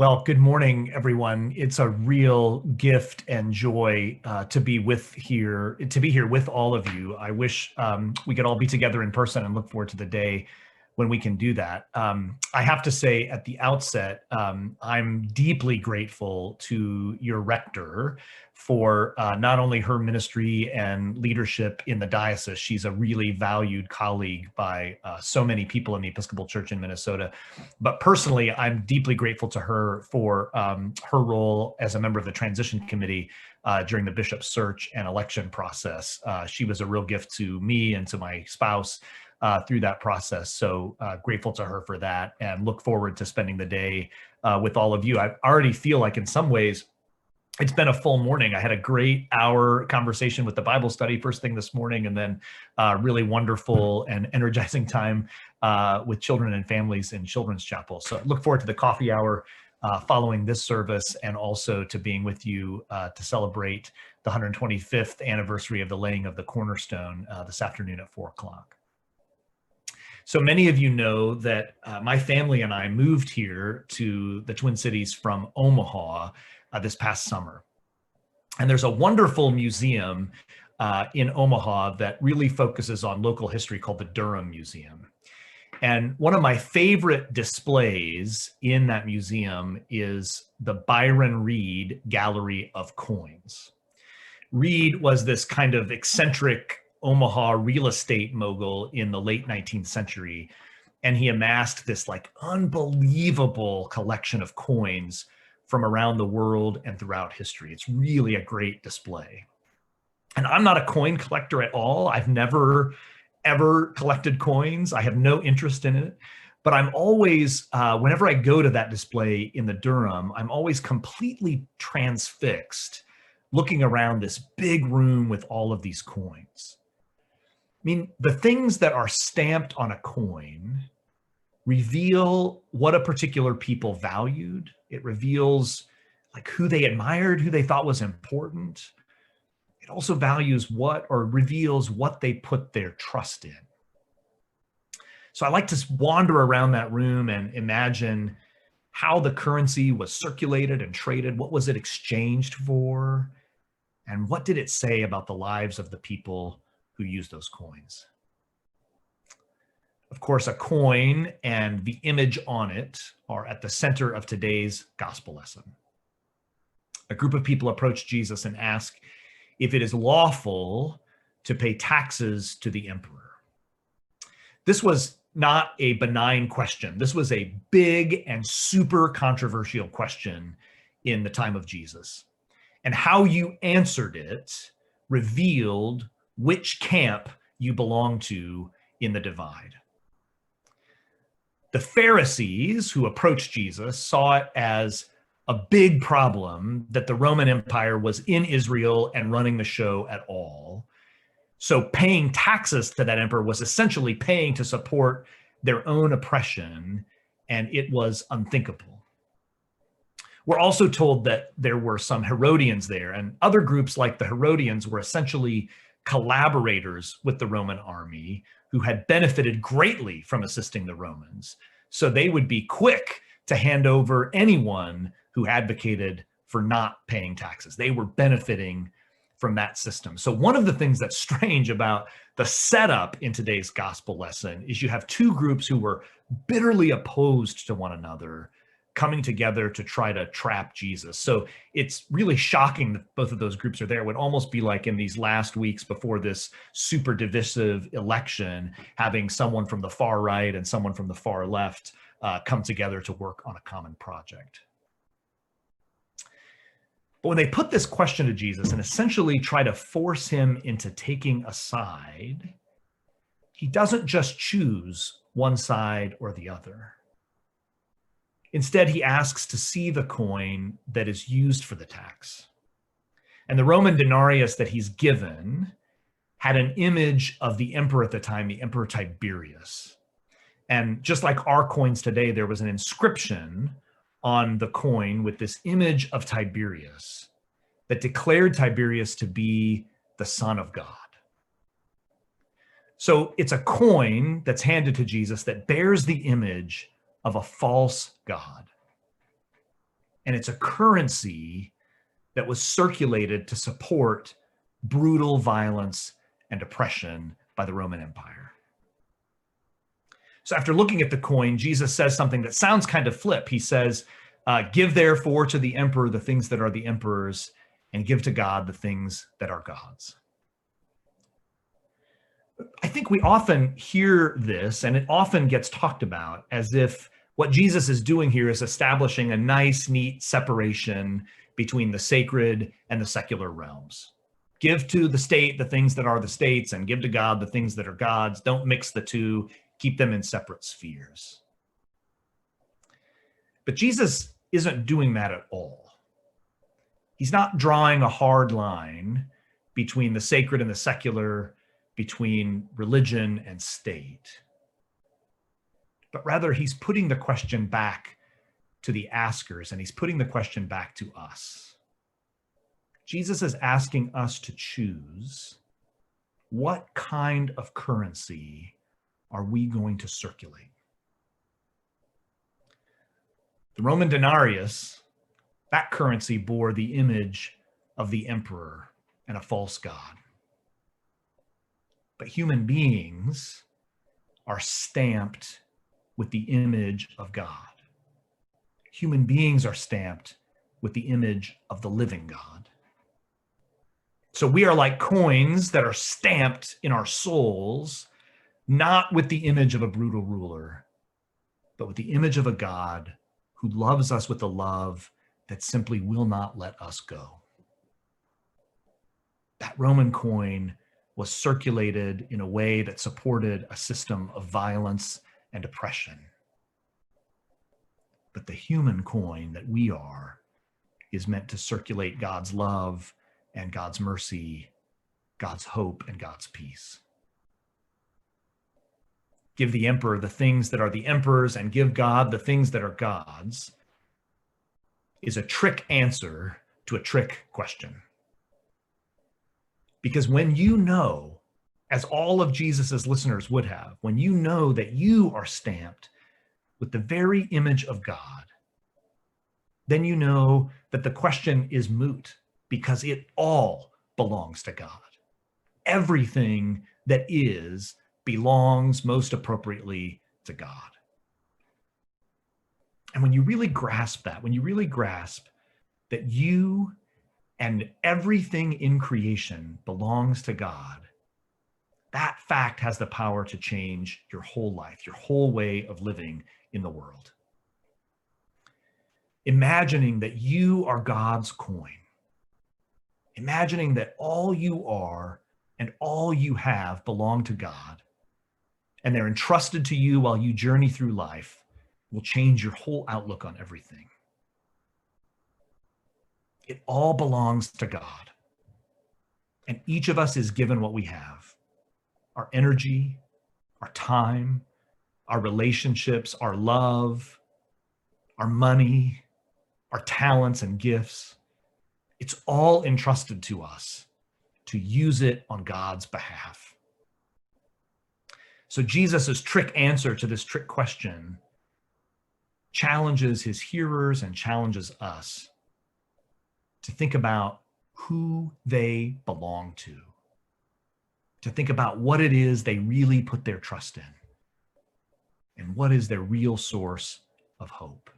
Well, good morning, everyone. It's a real gift and joy to be here with all of you. I wish we could all be together in person and look forward to the day when we can do that. I have to say at the outset, I'm deeply grateful to your rector for not only her ministry and leadership in the diocese. She's a really valued colleague by so many people in the Episcopal Church in Minnesota. But personally, I'm deeply grateful to her for her role as a member of the transition committee during the bishop search and election process. She was a real gift to me and to my spouse through that process. So grateful to her for that and look forward to spending the day with all of you. I already feel like in some ways, it's been a full morning. I had a great hour conversation with the Bible study first thing this morning, and then really wonderful and energizing time with children and families in Children's Chapel. So I look forward to the coffee hour following this service, and also to being with you to celebrate the 125th anniversary of the laying of the cornerstone this afternoon at 4 o'clock. So many of you know that my family and I moved here to the Twin Cities from Omaha this past summer. And there's a wonderful museum in Omaha that really focuses on local history called the Durham Museum. And one of my favorite displays in that museum is the Byron Reed Gallery of Coins. Reed was this kind of eccentric Omaha real estate mogul in the late 19th century. And he amassed this like unbelievable collection of coins from around the world and throughout history. It's really a great display. And I'm not a coin collector at all. I've never, ever collected coins. I have no interest in it. But I'm always, whenever I go to that display in the Durham, I'm always completely transfixed looking around this big room with all of these coins. I mean, the things that are stamped on a coin reveal what a particular people valued. It reveals like who they admired, who they thought was important. It also reveals what they put their trust in. So I like to wander around that room and imagine how the currency was circulated and traded. What was it exchanged for? And what did it say about the lives of the people who used those coins? Of course, a coin and the image on it are at the center of today's gospel lesson. A group of people approach Jesus and ask if it is lawful to pay taxes to the emperor. This was not a benign question. This was a big and super controversial question in the time of Jesus. And how you answered it revealed which camp you belong to in the divide. The Pharisees who approached Jesus saw it as a big problem that the Roman Empire was in Israel and running the show at all. So paying taxes to that emperor was essentially paying to support their own oppression, and it was unthinkable. We're also told that there were some Herodians there, and other groups like the Herodians were essentially collaborators with the Roman army who had benefited greatly from assisting the Romans. So they would be quick to hand over anyone who advocated for not paying taxes. They were benefiting from that system. So one of the things that's strange about the setup in today's gospel lesson is you have two groups who were bitterly opposed to one another coming together to try to trap Jesus. So it's really shocking that both of those groups are there. It would almost be like in these last weeks before this super divisive election, having someone from the far right and someone from the far left come together to work on a common project. But when they put this question to Jesus and essentially try to force him into taking a side, he doesn't just choose one side or the other. Instead, he asks to see the coin that is used for the tax. And the Roman denarius that he's given had an image of the emperor at the time, the Emperor Tiberius. And just like our coins today, there was an inscription on the coin with this image of Tiberius that declared Tiberius to be the Son of God. So it's a coin that's handed to Jesus that bears the image of a false god. And it's a currency that was circulated to support brutal violence and oppression by the Roman Empire. So after looking at the coin, Jesus says something that sounds kind of flip. He says, give therefore to the emperor the things that are the emperor's, and give to God the things that are God's. I think we often hear this, and it often gets talked about as if what Jesus is doing here is establishing a nice, neat separation between the sacred and the secular realms. Give to the state the things that are the state's, and give to God the things that are God's. Don't mix the two. Keep them in separate spheres. But Jesus isn't doing that at all. He's not drawing a hard line between the sacred and the secular, between religion and state. But rather, he's putting the question back to the askers, and he's putting the question back to us. Jesus is asking us to choose, what kind of currency are we going to circulate? The Roman denarius, that currency bore the image of the emperor and a false god. But human beings are stamped with the image of God. Human beings are stamped with the image of the living God. So we are like coins that are stamped in our souls, not with the image of a brutal ruler, but with the image of a God who loves us with a love that simply will not let us go. That Roman coin was circulated in a way that supported a system of violence and oppression. But the human coin that we are is meant to circulate God's love and God's mercy, God's hope and God's peace. Give the emperor the things that are the emperor's, and give God the things that are God's is a trick answer to a trick question. Because when you know, as all of Jesus's listeners would have, when you know that you are stamped with the very image of God, then you know that the question is moot, because it all belongs to God. Everything that is belongs most appropriately to God. And when you really grasp that, when you really grasp that you and everything in creation belongs to God, that fact has the power to change your whole life, your whole way of living in the world. Imagining that you are God's coin, imagining that all you are and all you have belong to God, and they're entrusted to you while you journey through life, will change your whole outlook on everything. It all belongs to God. And each of us is given what we have: our energy, our time, our relationships, our love, our money, our talents and gifts. It's all entrusted to us to use it on God's behalf. So Jesus's trick answer to this trick question challenges his hearers and challenges us to think about who they belong to think about what it is they really put their trust in, and what is their real source of hope.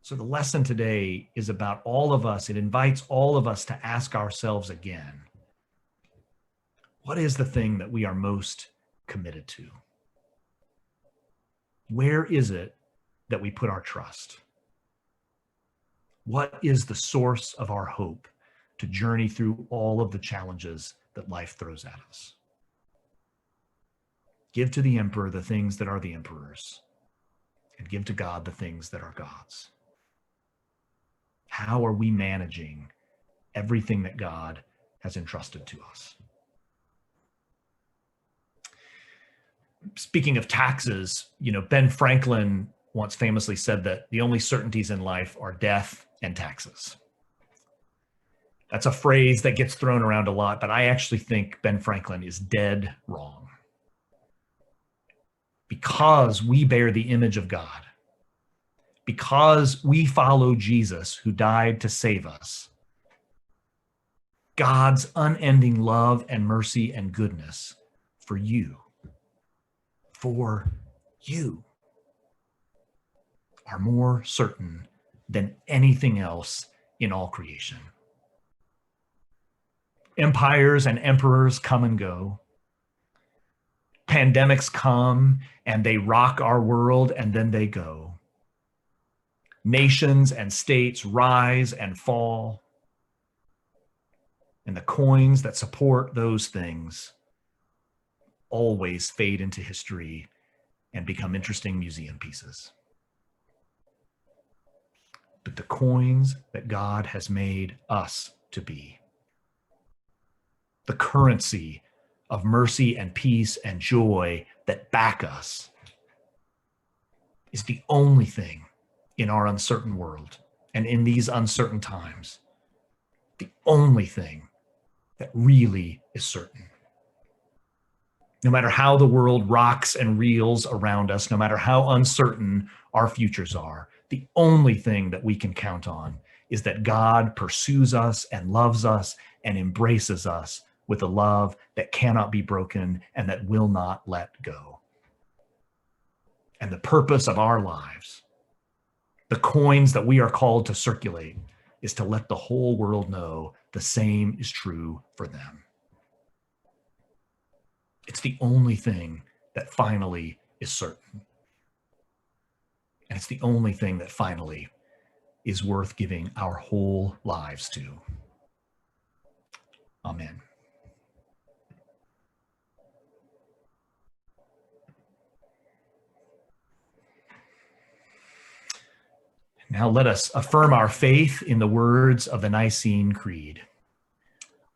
So the lesson today is about all of us. It invites all of us to ask ourselves again, what is the thing that we are most committed to? Where is it that we put our trust? What is the source of our hope to journey through all of the challenges that life throws at us? Give to the emperor the things that are the emperor's, and give to God the things that are God's. How are we managing everything that God has entrusted to us? Speaking of taxes, Ben Franklin once famously said that the only certainties in life are death and taxes. That's a phrase that gets thrown around a lot, but I actually think Ben Franklin is dead wrong. Because we bear the image of God, because we follow Jesus who died to save us, God's unending love and mercy and goodness for you are more certain than anything else in all creation. Empires and emperors come and go. Pandemics come and they rock our world and then they go. Nations and states rise and fall. And the coins that support those things always fade into history and become interesting museum pieces. But the coins that God has made us to be, the currency of mercy and peace and joy that back us, is the only thing in our uncertain world and in these uncertain times, the only thing that really is certain. No matter how the world rocks and reels around us, no matter how uncertain our futures are, the only thing that we can count on is that God pursues us and loves us and embraces us with a love that cannot be broken and that will not let go. And the purpose of our lives, the coins that we are called to circulate, is to let the whole world know the same is true for them. It's the only thing that finally is certain. And it's the only thing that finally is worth giving our whole lives to. Amen. Now let us affirm our faith in the words of the Nicene Creed.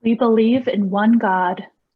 We believe in one God,